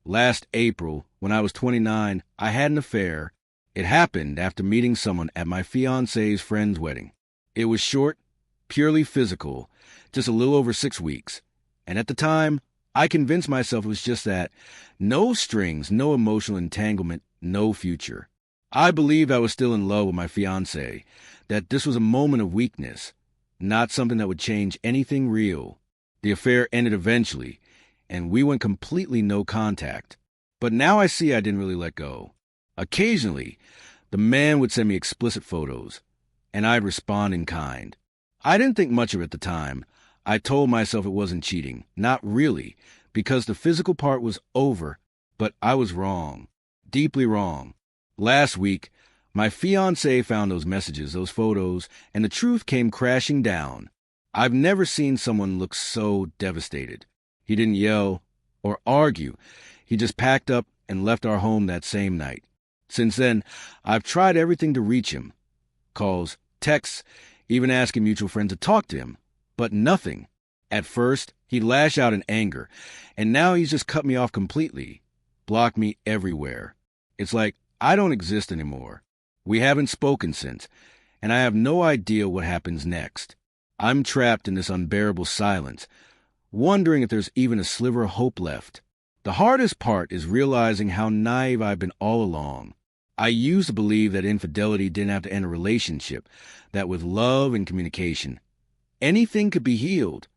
Last April, when I was 29, I had an affair. It happened after meeting someone at my fiancé's friend's wedding. It was short, purely physical, just a little over 6 weeks. And at the time, I convinced myself it was just that. No strings, no emotional entanglement, no future. I believed I was still in love with my fiancé, that this was a moment of weakness, not something that would change anything real. The affair ended eventually, and we went completely no contact. But now I see I didn't really let go. Occasionally, the man would send me explicit photos, and I'd respond in kind. I didn't think much of it at the time. I told myself it wasn't cheating, not really, because the physical part was over, but I was wrong, deeply wrong. Last week, my fiancé found those messages, those photos, and the truth came crashing down. I've never seen someone look so devastated. He didn't yell or argue. He just packed up and left our home that same night. Since then, I've tried everything to reach him. Calls, texts, even asking mutual friends to talk to him. But nothing. At first, he'd lash out in anger, and now he's just cut me off completely. Blocked me everywhere. It's like I don't exist anymore. We haven't spoken since, and I have no idea what happens next. I'm trapped in this unbearable silence, wondering if there's even a sliver of hope left. The hardest part is realizing how naive I've been all along. I used to believe that infidelity didn't have to end a relationship, that with love and communication, anything could be healed.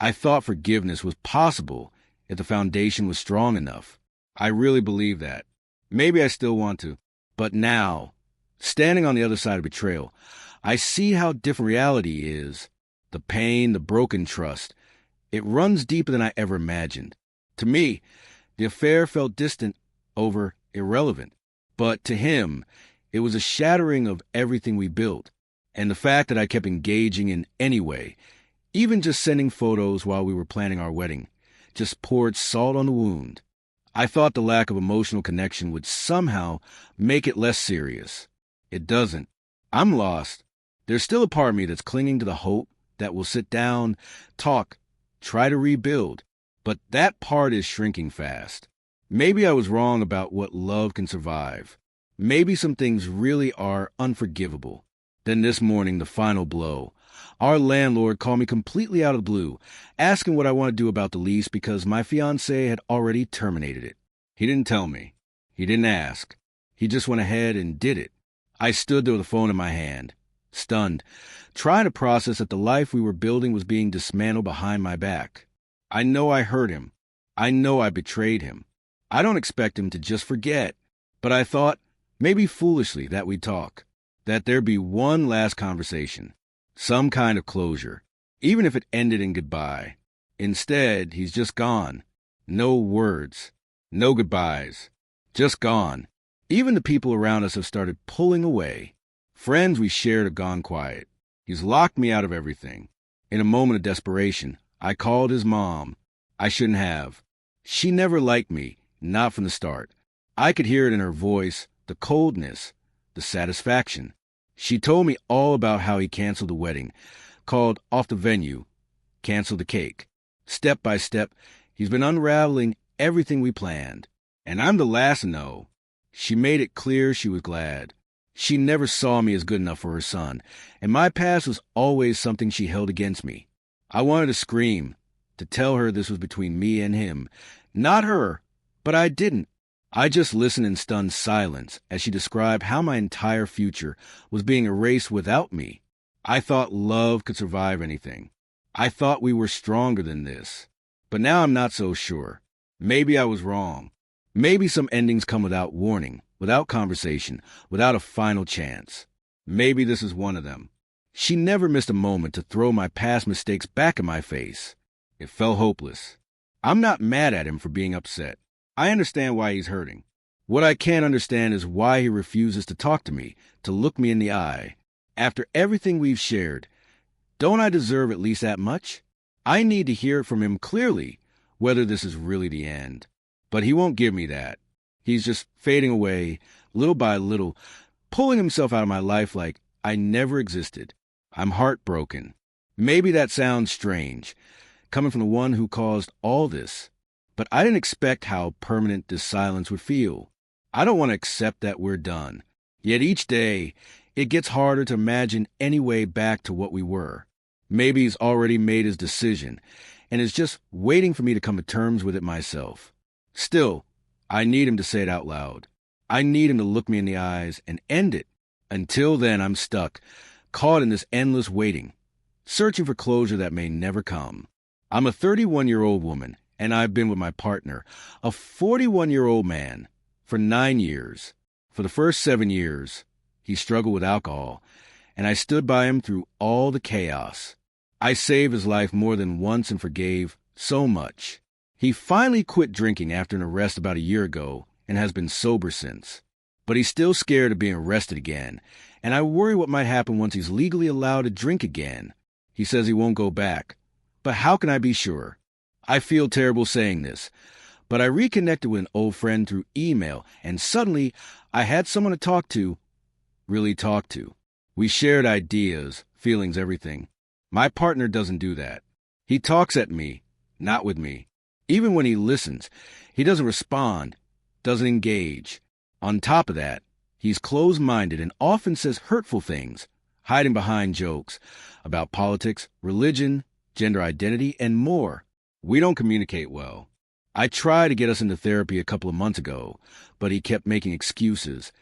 I thought forgiveness was possible if the foundation was strong enough. I really believe that. Maybe I still want to. But now, standing on the other side of betrayal, I see how different reality is. The pain, the broken trust. It runs deeper than I ever imagined. To me, the affair felt distant, over, irrelevant. But to him, it was a shattering of everything we built. And the fact that I kept engaging in any way, even just sending photos while we were planning our wedding, just poured salt on the wound. I thought the lack of emotional connection would somehow make it less serious. It doesn't. I'm lost. There's still a part of me that's clinging to the hope that we'll sit down, talk, try to rebuild. But that part is shrinking fast. Maybe I was wrong about what love can survive. Maybe some things really are unforgivable. Then this morning, the final blow. Our landlord called me completely out of the blue, asking what I want to do about the lease because my fiancé had already terminated it. He didn't tell me. He didn't ask. He just went ahead and did it. I stood there with the phone in my hand, stunned, trying to process that the life we were building was being dismantled behind my back. I know I hurt him. I know I betrayed him. I don't expect him to just forget. But I thought, maybe foolishly, that we'd talk. That there'd be one last conversation. Some kind of closure. Even if it ended in goodbye. Instead, he's just gone. No words. No goodbyes. Just gone. Even the people around us have started pulling away. Friends we shared have gone quiet. He's locked me out of everything. In a moment of desperation, I called his mom. I shouldn't have. She never liked me, not from the start. I could hear it in her voice, the coldness, the satisfaction. She told me all about how he canceled the wedding, called off the venue, canceled the cake. Step by step, he's been unraveling everything we planned. And I'm the last to know. She made it clear she was glad. She never saw me as good enough for her son, and my past was always something she held against me. I wanted to scream, to tell her this was between me and him. Not her, but I didn't. I just listened in stunned silence as she described how my entire future was being erased without me. I thought love could survive anything. I thought we were stronger than this. But now I'm not so sure. Maybe I was wrong. Maybe some endings come without warning, without conversation, without a final chance. Maybe this is one of them. She never missed a moment to throw my past mistakes back in my face. It felt hopeless. I'm not mad at him for being upset. I understand why he's hurting. What I can't understand is why he refuses to talk to me, to look me in the eye. After everything we've shared, don't I deserve at least that much? I need to hear it from him clearly, whether this is really the end. But he won't give me that. He's just fading away, little by little, pulling himself out of my life like I never existed. I'm heartbroken. Maybe that sounds strange, coming from the one who caused all this. but I didn't expect how permanent this silence would feel. I don't want to accept that we're done. Yet each day, it gets harder to imagine any way back to what we were. Maybe he's already made his decision and is just waiting for me to come to terms with it myself. Still, I need him to say it out loud. I need him to look me in the eyes and end it. Until then, I'm stuck, caught in this endless waiting, searching for closure that may never come. I'm a 31-year-old woman, and I've been with my partner, a 41-year-old man, for 9 years. For the first 7 years, he struggled with alcohol, and I stood by him through all the chaos. I saved his life more than once and forgave so much. He finally quit drinking after an arrest about a year ago and has been sober since. But he's still scared of being arrested again, and I worry what might happen once he's legally allowed to drink again. He says he won't go back. But how can I be sure? I feel terrible saying this, but I reconnected with an old friend through email, and suddenly I had someone to talk to, really talk to. We shared ideas, feelings, everything. My partner doesn't do that. He talks at me, not with me. Even when he listens, he doesn't respond, doesn't engage. On top of that, he's closed-minded and often says hurtful things, hiding behind jokes about politics, religion, gender identity, and more. We don't communicate well. I tried to get us into therapy a couple of months ago, but he kept making excuses,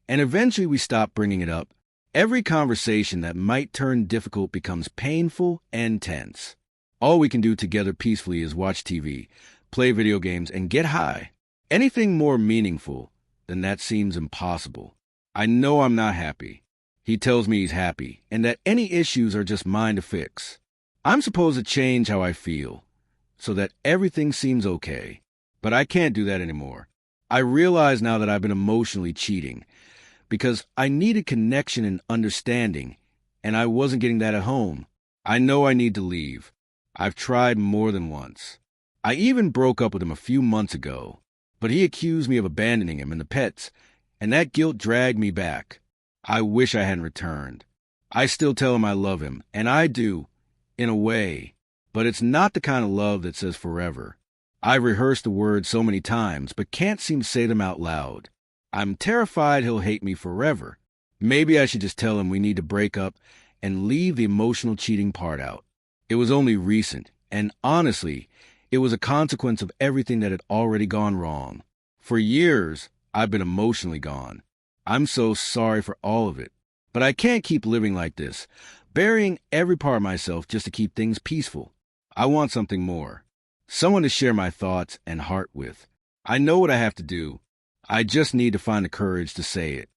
and eventually we stopped bringing it up. Every conversation that might turn difficult becomes painful and tense. All we can do together peacefully is watch TV, play video games, and get high. Anything more meaningful than that seems impossible. I know I'm not happy. He tells me he's happy, and that any issues are just mine to fix. I'm supposed to change how I feel, so that everything seems okay. But I can't do that anymore. I realize now that I've been emotionally cheating, because I needed connection and understanding, and I wasn't getting that at home. I know I need to leave. I've tried more than once. I even broke up with him a few months ago, but he accused me of abandoning him and the pets, and that guilt dragged me back. I wish I hadn't returned. I still tell him I love him, and I do, in a way, but it's not the kind of love that says forever. I've rehearsed the words so many times, but can't seem to say them out loud. I'm terrified he'll hate me forever. Maybe I should just tell him we need to break up and leave the emotional cheating part out. It was only recent, and honestly, it was a consequence of everything that had already gone wrong. For years, I've been emotionally gone. I'm so sorry for all of it. But I can't keep living like this, burying every part of myself just to keep things peaceful. I want something more. Someone to share my thoughts and heart with. I know what I have to do. I just need to find the courage to say it.